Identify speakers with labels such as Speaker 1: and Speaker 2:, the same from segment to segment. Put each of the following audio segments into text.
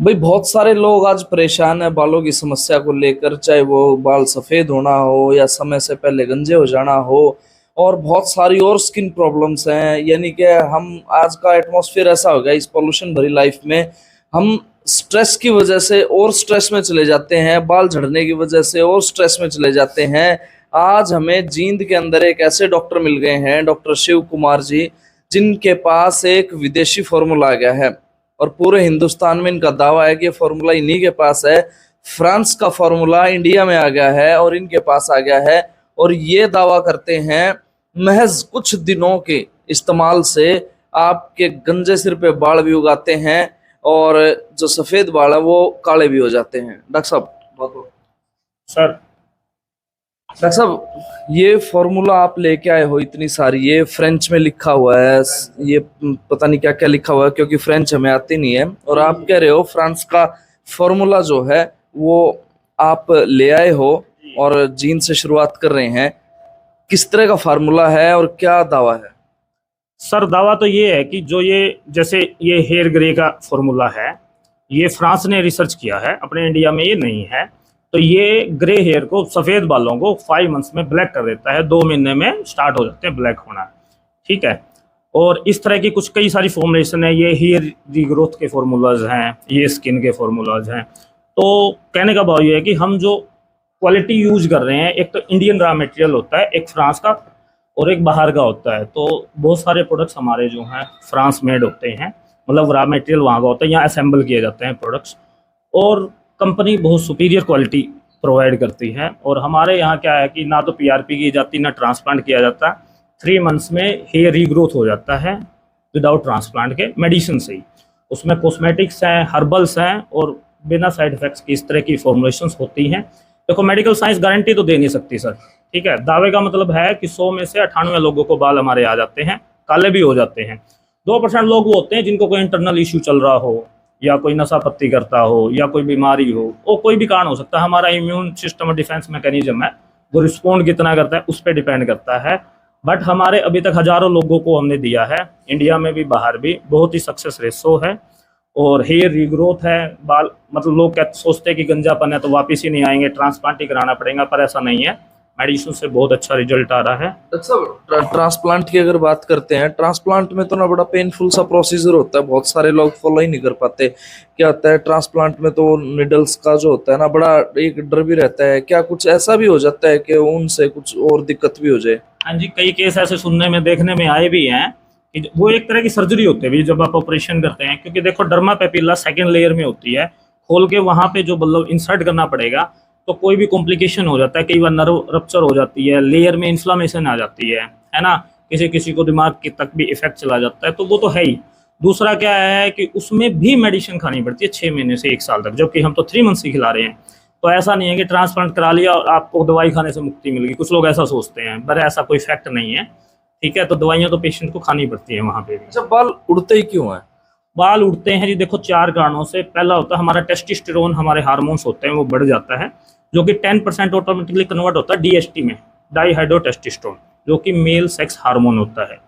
Speaker 1: भाई बहुत सारे लोग आज परेशान है बालों की समस्या को लेकर, चाहे वो बाल सफेद होना हो या समय से पहले गंजे हो जाना हो। और बहुत सारी और स्किन प्रॉब्लम्स हैं। यानी कि हम आज का एटमॉस्फेयर ऐसा हो गया इस पोल्यूशन भरी लाइफ में, हम स्ट्रेस की वजह से और स्ट्रेस में चले जाते हैं, बाल झड़ने की वजह से और स्ट्रेस में चले जाते हैं। आज हमें जींद के अंदर एक ऐसे डॉक्टर मिल गए हैं, डॉक्टर शिव कुमार जी, जिनके पास एक विदेशी फॉर्मूला आ गया है। और पूरे हिंदुस्तान में इनका दावा है कि ये फॉर्मूला इन्हीं के पास है। फ्रांस का फॉर्मूला इंडिया में आ गया है और इनके पास आ गया है। और ये दावा करते हैं महज कुछ दिनों के इस्तेमाल से आपके गंजे सिर पे बाल भी उगाते हैं और जो सफेद बाल है वो काले भी हो जाते हैं। डॉक्टर साहब बहुत
Speaker 2: सर।
Speaker 1: डॉक्टर साहब, ये फॉर्मूला आप लेके आए हो इतनी सारी, ये फ्रेंच में लिखा हुआ है, ये पता नहीं क्या क्या लिखा हुआ है क्योंकि फ्रेंच हमें आती नहीं है। और आप कह रहे हो फ्रांस का फॉर्मूला जो है वो आप ले आए हो और जीन से शुरुआत कर रहे हैं। किस तरह का फार्मूला है और क्या दावा है?
Speaker 2: सर दावा तो ये है कि जो जैसे ये हेयर ग्रे का फॉर्मूला है, ये फ्रांस ने रिसर्च किया है, अपने इंडिया में ये नहीं है। तो ये ग्रे हेयर को, सफ़ेद बालों को 5 मंथ्स में ब्लैक कर देता है, 2 महीने में स्टार्ट हो जाते हैं ब्लैक होना। ठीक है। और इस तरह की कुछ कई सारी फॉर्मुलेशन है, ये हेयर रीग्रोथ के फार्मूलाज हैं, ये स्किन के फार्मूलाज हैं। तो कहने का भाव ये है कि हम जो क्वालिटी यूज कर रहे हैं, एक तो इंडियन रॉ मटेरियल होता है, एक फ्रांस का और एक बाहर का होता है। तो बहुत सारे प्रोडक्ट्स हमारे जो हैं फ्रांस मेड होते हैं, मतलब रॉ मटेरियल वहाँ का होता है, यहाँ असेंबल किए जाते हैं प्रोडक्ट्स। और कंपनी बहुत सुपीरियर क्वालिटी प्रोवाइड करती है। और हमारे यहाँ क्या है कि ना तो पीआरपी की जाती, ना ट्रांसप्लांट किया जाता। 3 मंथ्स में हेयर रीग्रोथ हो जाता है विदाउट ट्रांसप्लांट के, मेडिसिन से ही। उसमें कॉस्मेटिक्स हैं, हर्बल्स हैं और बिना साइड इफेक्ट्स की इस तरह की फॉर्मुलेशंस होती हैं। देखो, मेडिकल साइंस गारंटी तो दे नहीं सकती सर। ठीक है। दावे का मतलब है कि 100 में से 98 लोगों को बाल हमारे आ जाते हैं, काले भी हो जाते हैं। 2% लोग वो होते हैं जिनको कोई इंटरनल इश्यू चल रहा हो, या कोई नशा पत्ती करता हो, या कोई बीमारी हो, वो कोई भी कारण हो सकता है। हमारा इम्यून सिस्टम और डिफेंस मैकेनिज्म है, वो रिस्पॉन्ड कितना करता है उस पर डिपेंड करता है। बट हमारे अभी तक हज़ारों लोगों को हमने दिया है, इंडिया में भी बाहर भी, बहुत ही सक्सेस रेशो है। और हेयर रीग्रोथ है, बाल मतलब लोग सोचते हैं कि गंजापन है तो वापस ही नहीं आएंगे, ट्रांसप्लांट ही कराना पड़ेगा, पर ऐसा नहीं है। मेडिसिन से बहुत अच्छा रिजल्ट आ रहा है।
Speaker 1: अच्छा, ट्रांसप्लांट की अगर बात करते हैं, ट्रांसप्लांट में तो ना बड़ा पेनफुल सा प्रोसीजर होता है, बहुत सारे लोग फॉलो ही नहीं कर पाते। क्या होता है ट्रांसप्लांट में, तो निडल्स का जो होता है ना, बड़ा एक डर भी रहता है। क्या कुछ ऐसा भी हो जाता है कि उनसे कुछ और दिक्कत भी हो जाए?
Speaker 2: हाँ जी, कई केस ऐसे सुनने में देखने में आए भी हैं कि वो एक तरह की सर्जरी होती है भी जब आप ऑपरेशन करते हैं। क्योंकि देखो, डर्मा पेपिला सेकेंड लेयर में होती है, खोल के वहाँ पे जो मतलब इंसर्ट करना पड़ेगा, तो कोई भी कॉम्प्लिकेशन हो जाता है, कई बार नर्व रप्चर हो जाती है, लेयर में इन्फ्लामेशन आ जाती है ना। किसी किसी को दिमाग की तक भी इफेक्ट चला जाता है, तो वो तो है ही। दूसरा क्या है कि उसमें भी मेडिसिन खानी पड़ती है 6 महीने से 1 साल तक, जबकि हम तो 3 मंथ्स ही खिला रहे हैं। तो ऐसा नहीं है कि ट्रांसप्लांट करा लिया और आपको दवाई खाने से मुक्ति मिल गई, कुछ लोग ऐसा सोचते हैं, पर ऐसा कोई फैक्ट नहीं है। ठीक है। तो दवाइयाँ तो पेशेंट को खानी पड़ती है वहाँ पे भी।
Speaker 1: अच्छा, बाल उड़ते ही क्यों है?
Speaker 2: बाल उड़ते हैं जी, देखो 4 कारणों से। पहला होता है हमारा टेस्टोस्टेरोन, हमारे हार्मोन्स होते हैं, वो बढ़ जाता है, जो कि 10% ऑटोमेटिकली कन्वर्ट होता है डीएसटी में, डाईहाइड्रोटेस्टोस्टेरोन, जो कि मेल सेक्स हार्मोन होता है।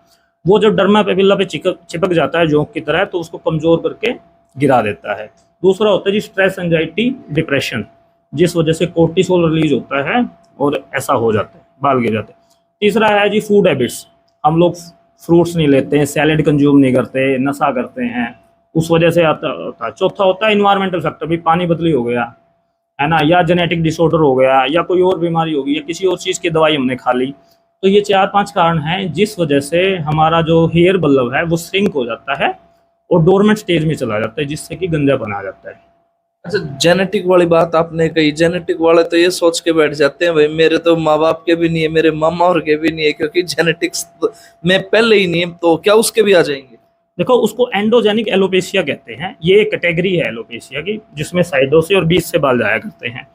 Speaker 2: वो जब डर्मा पेपिला पे चिपक जाता है जोंक की तरह, तो उसको कमजोर करके गिरा देता है। दूसरा होता है जी स्ट्रेस, एंजाइटी, डिप्रेशन, जिस वजह से कोर्टिसोल रिलीज होता है और ऐसा हो जाता है, बाल गिर जाते हैं। तीसरा है जी फूड हैबिट्स, हम लोग फ्रूट्स नहीं लेते हैं, सैलेड कंज्यूम नहीं करते, नशा करते हैं, उस वजह से आता होता है। चौथा होता है इन्वायरमेंटल फैक्टर, भी पानी बदली हो गया है ना, या जेनेटिक डिसऑर्डर हो गया, या कोई और बीमारी होगी, या किसी और चीज़ की दवाई हमने खा ली। तो ये 4-5 कारण हैं जिस वजह से हमारा जो हेयर बल्ब है वो श्रिंक हो जाता है और डोरमेंट स्टेज में चला जाता है, जिससे कि गंजापन आ जाता है।
Speaker 1: अच्छा, जेनेटिक वाली बात आपने कही। जेनेटिक वाले तो ये सोच के बैठ जाते हैं भाई मेरे तो माँ बाप के भी नहीं है, मेरे मामा और के भी नहीं है, क्योंकि जेनेटिक्स में पहले ही नहीं है, तो क्या उसके भी आ जाएंगे?
Speaker 2: देखो, उसको एंडोजेनिक एलोपेशिया कहते हैं। ये एक कैटेगरी है एलोपेशिया की, जिसमें साइडों से और बीच से बाल जाया करते हैं।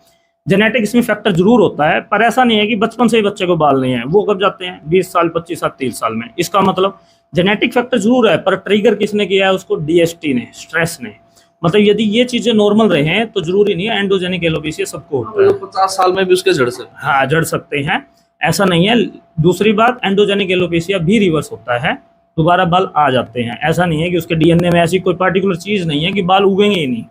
Speaker 2: जेनेटिक इसमें फैक्टर जरूर होता है, पर ऐसा नहीं है कि बचपन से ही बच्चे को बाल नहीं है, वो कब जाते हैं 20 साल, 25 साल, 30 साल में। इसका मतलब जेनेटिक फैक्टर जरूर है, पर ट्रिगर किसने किया है उसको? डीएसटी ने, स्ट्रेस ने। मतलब यदि ये चीजें नॉर्मल रहे हैं तो जरूरी नहीं है एंडोजेनिक एलोपेशिया सबको होता है।
Speaker 1: 50 साल में भी उसके झड़ से?
Speaker 2: हाँ, झड़ सकते हैं, ऐसा नहीं है। दूसरी बात, एंडोजेनिक एलोपेशिया भी रिवर्स होता है, दोबारा बाल आ जाते हैं। ऐसा नहीं है कि उसके डीएनए में ऐसी कोई पार्टिकुलर चीज नहीं है कि बाल उगेंगे ही नहीं,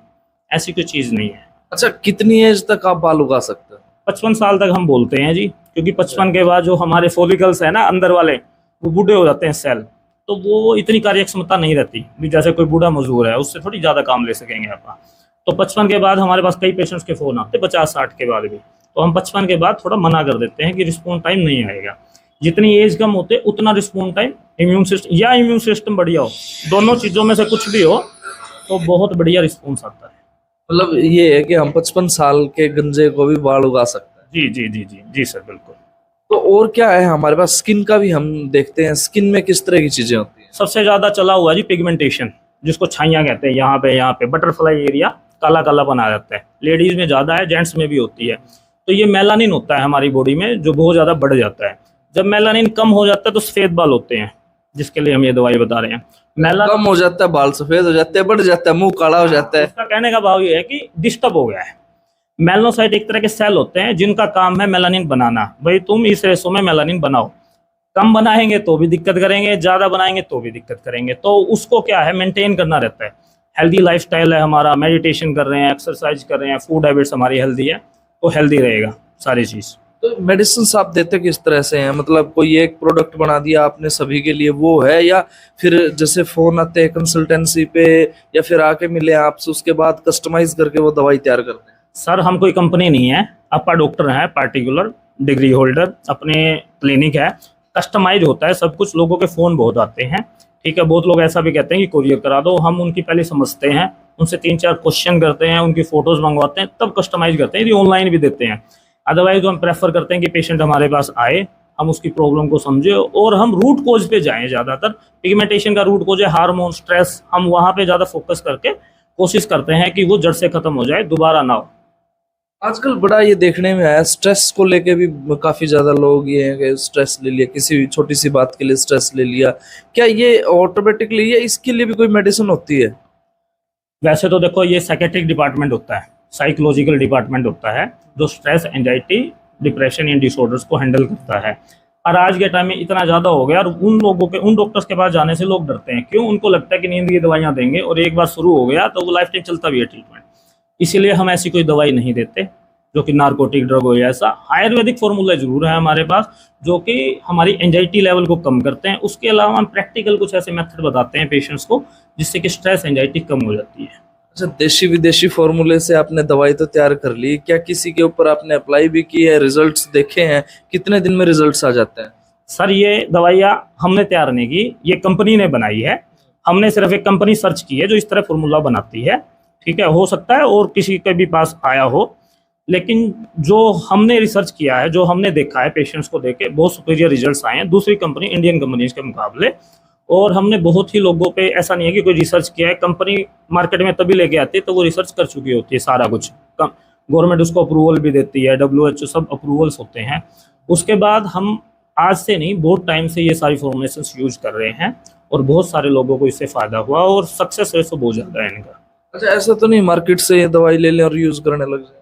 Speaker 2: ऐसी कोई चीज़ नहीं है।
Speaker 1: अच्छा, कितनी एज तक आप बाल उगा सकते हैं?
Speaker 2: 55 साल तक हम बोलते हैं जी, क्योंकि 55 के बाद जो हमारे फॉलिकल्स है ना अंदर वाले, वो बूढ़े हो जाते हैं सेल, तो वो इतनी कार्यक्षमता नहीं रहती भी जैसे कोई बूढ़ा मजदूर है उससे थोड़ी ज़्यादा काम ले सकेंगे आप। तो 55 के बाद हमारे पास कई पेशेंट्स के फ़ोन आते हैं 50-60 के बाद भी, तो हम 55 के बाद थोड़ा मना कर देते हैं कि रिस्पॉन्स टाइम नहीं आएगा। जितनी एज कम होते उतना रिस्पॉन्स टाइम, इम्यून सिस्टम बढ़िया हो, दोनों चीज़ों में से कुछ भी हो तो बहुत बढ़िया रिस्पॉन्स आता है।
Speaker 1: मतलब ये है कि हम 55 साल के गंजे को भी बाल उगा सकते हैं।
Speaker 2: जी जी जी जी जी सर, बिल्कुल।
Speaker 1: तो और क्या है हमारे पास? स्किन का भी हम देखते हैं, स्किन में किस तरह की चीजें होती हैं?
Speaker 2: सबसे ज़्यादा चला हुआ है जी पिगमेंटेशन, जिसको छाइयाँ कहते हैं। यहाँ पे बटरफ्लाई एरिया काला काला बना जाता है, लेडीज़ में ज़्यादा है, जेंट्स में भी होती है। तो ये मेलानिन होता है हमारी बॉडी में जो बहुत ज़्यादा बढ़ जाता है। जब मेलानिन कम हो जाता है तो सफ़ेद बाल होते हैं, जिसके लिए हम ये दवाई बता रहे हैं।
Speaker 1: कम हो जाता है, बाल सफेद हो जाते हैं, बढ़ जाता है, मुंह काला हो जाता है।
Speaker 2: उसका कहने का भाव ये है कि डिस्टर्ब हो गया है। मेलानोसाइट एक तरह के सेल होते हैं जिनका काम है मेलानिन बनाना। भाई तुम इस रेशो में मेलानिन बनाओ, कम बनाएंगे तो भी दिक्कत करेंगे, ज़्यादा बनाएंगे तो भी दिक्कत करेंगे। तो उसको क्या है, मेंटेन करना रहता है। हेल्दी लाइफस्टाइल है हमारा, मेडिटेशन कर रहे हैं, एक्सरसाइज कर रहे हैं, फूड हैबिट्स हमारी हेल्दी है, तो हेल्दी रहेगा सारी चीज़।
Speaker 1: तो मेडिसिन आप देते किस तरह से हैं? मतलब कोई एक प्रोडक्ट बना दिया आपने सभी के लिए वो है, या फिर जैसे फोन आते हैं कंसल्टेंसी पे, या फिर आके मिले आपसे उसके बाद कस्टमाइज करके वो दवाई तैयार करते हैं?
Speaker 2: सर हम कोई कंपनी नहीं है, अपा डॉक्टर हैं, पार्टिकुलर डिग्री होल्डर, अपने क्लिनिक है, कस्टमाइज होता है सब कुछ। लोगों के फ़ोन बहुत आते हैं, ठीक है, बहुत लोग ऐसा भी कहते हैं कि कोरियर करा दो। हम उनकी पहले समझते हैं, उनसे 3-4 क्वेश्चन करते हैं, उनकी फ़ोटोज़ मंगवाते हैं, तब कस्टमाइज करते हैं। यदि ऑनलाइन भी देते हैं, अदरवाइज तो हम प्रेफर करते हैं कि पेशेंट हमारे पास आए, हम उसकी प्रॉब्लम को समझे और हम रूट कोज पे जाएं। ज़्यादातर पिगमेंटेशन का रूट कोज है हार्मोन, स्ट्रेस, हम वहाँ पे ज़्यादा फोकस करके कोशिश करते हैं कि वो जड़ से ख़त्म हो जाए, दोबारा ना हो।
Speaker 1: आजकल बड़ा ये देखने में आया, स्ट्रेस को लेके भी काफी ज्यादा लोग ये हैं कि स्ट्रेस ले लिया, किसी भी छोटी सी बात के लिए स्ट्रेस ले लिया। क्या ये ऑटोमेटिकली, या इसके लिए भी कोई मेडिसिन होती है?
Speaker 2: वैसे तो देखो ये साइकेट्रिक डिपार्टमेंट होता है, साइकोलॉजिकल डिपार्टमेंट होता है जो stress, anxiety, depression in disorders को हैंडल करता है। और आज के टाइम में इतना ज़्यादा हो गया और उन डॉक्टर्स के पास जाने से लोग डरते हैं। क्यों? उनको लगता है कि नींद की दवाइयाँ देंगे और एक बार शुरू हो गया तो वो लाइफ टाइम चलता भी है ट्रीटमेंट। इसीलिए हम ऐसी कोई दवाई नहीं देते जो कि नार्कोटिक ड्रग हो या ऐसा। आयुर्वेदिक फॉर्मूला जरूर है हमारे पास जो कि हमारी एंजाइटी लेवल को कम करते हैं। उसके अलावा हम प्रैक्टिकल कुछ ऐसे मेथड बताते हैं पेशेंट्स को जिससे कि स्ट्रेस, एंजाइटी कम हो जाती है।
Speaker 1: अच्छा, देशी विदेशी फॉर्मूले से आपने दवाई तो तैयार कर ली, क्या किसी के ऊपर आपने अप्लाई भी की है, रिजल्ट्स देखे हैं? कितने दिन में रिजल्ट्स आ जाते हैं?
Speaker 2: सर ये दवाइयाँ हमने तैयार नहीं की, ये कंपनी ने बनाई है। हमने सिर्फ एक कंपनी सर्च की है जो इस तरह फॉर्मूला बनाती है, ठीक है। हो सकता है और किसी के भी पास आया हो, लेकिन जो हमने रिसर्च किया है, जो हमने देखा है, पेशेंट्स को देके बहुत सुपीरियर रिजल्ट्स आए हैं दूसरी कंपनी, इंडियन कंपनीज के मुकाबले। और हमने बहुत ही लोगों पे, ऐसा नहीं है कि कोई रिसर्च किया है, कंपनी मार्केट में तभी लेके आती है तो वो रिसर्च कर चुकी होती है सारा कुछ। गवर्नमेंट उसको अप्रूवल भी देती है, WHO सब अप्रूवल्स होते हैं। उसके बाद हम आज से नहीं, बहुत टाइम से ये सारी फॉर्मुलेशंस यूज कर रहे हैं और बहुत सारे लोगों को इससे फ़ायदा हुआ और सक्सेस रेशो बहुत ज़्यादा है इनका।
Speaker 1: अच्छा, ऐसा तो नहीं मार्केट से ये दवाई ले लें और यूज करने लग जाए?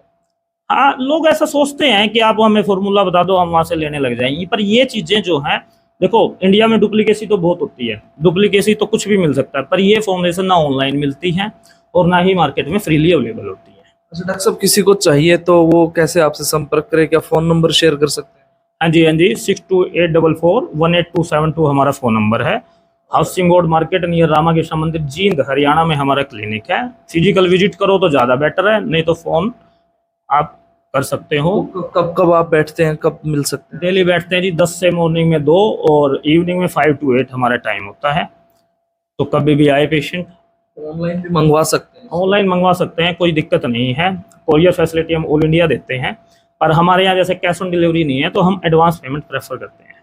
Speaker 2: हाँ, लोग ऐसा सोचते हैं कि आप हमें फॉर्मूला बता दो, हम वहाँ से लेने लग जाएंगे। पर ये चीज़ें जो हैं, देखो इंडिया में डुप्लीकेसी तो बहुत होती है, डुप्लीकेसी तो कुछ भी मिल सकता है, पर ये फॉर्मुलेशन ना ऑनलाइन मिलती है और ना ही मार्केट में फ्रीली अवेलेबल होती है।
Speaker 1: अच्छा डॉक्टर साहब, किसी को चाहिए तो वो कैसे आपसे संपर्क करे? क्या फ़ोन नंबर शेयर कर सकते हैं?
Speaker 2: हाँ जी, हाँ जी, 6284418272 हमारा फ़ोन नंबर है। Housing board market near Rama Krishna मंदिर, जींद, हरियाणा में हमारा क्लिनिक है। फिजिकल विजिट करो तो ज़्यादा बेटर है, नहीं तो फ़ोन आप कर सकते हो।
Speaker 1: कब कब आप बैठते हैं, कब मिल सकते हैं?
Speaker 2: डेली बैठते हैं जी, 10 से मॉर्निंग में 2 और इवनिंग में 5 to 8 हमारा टाइम होता है। तो कभी भी आए पेशेंट।
Speaker 1: ऑनलाइन भी मंगवा सकते हैं?
Speaker 2: ऑनलाइन मंगवा सकते हैं, कोई दिक्कत नहीं है। कोरियर फैसिलिटी हम ऑल इंडिया देते हैं, पर हमारे यहाँ जैसे कैश ऑन डिलीवरी नहीं है तो हम एडवांस पेमेंट प्रेफर करते हैं।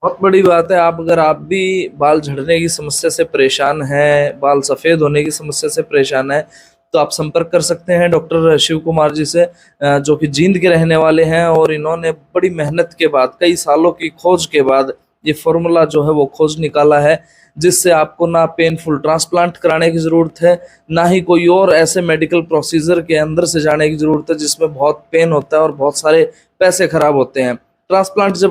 Speaker 1: बहुत बड़ी बात है। अगर आप भी बाल झड़ने की समस्या से परेशान हैं, बाल सफ़ेद होने की समस्या से परेशान हैं, तो आप संपर्क कर सकते हैं डॉक्टर शिव कुमार जी से, जो कि जींद के रहने वाले हैं। और इन्होंने बड़ी मेहनत के बाद, कई सालों की खोज के बाद ये फॉर्मूला जो है वो खोज निकाला है, जिससे आपको ना पेनफुल ट्रांसप्लांट कराने की ज़रूरत है, ना ही कोई और ऐसे मेडिकल प्रोसीजर के अंदर से जाने की ज़रूरत है जिसमें बहुत पेन होता है और बहुत सारे पैसे खराब होते हैं। ट्रांसप्लांट जब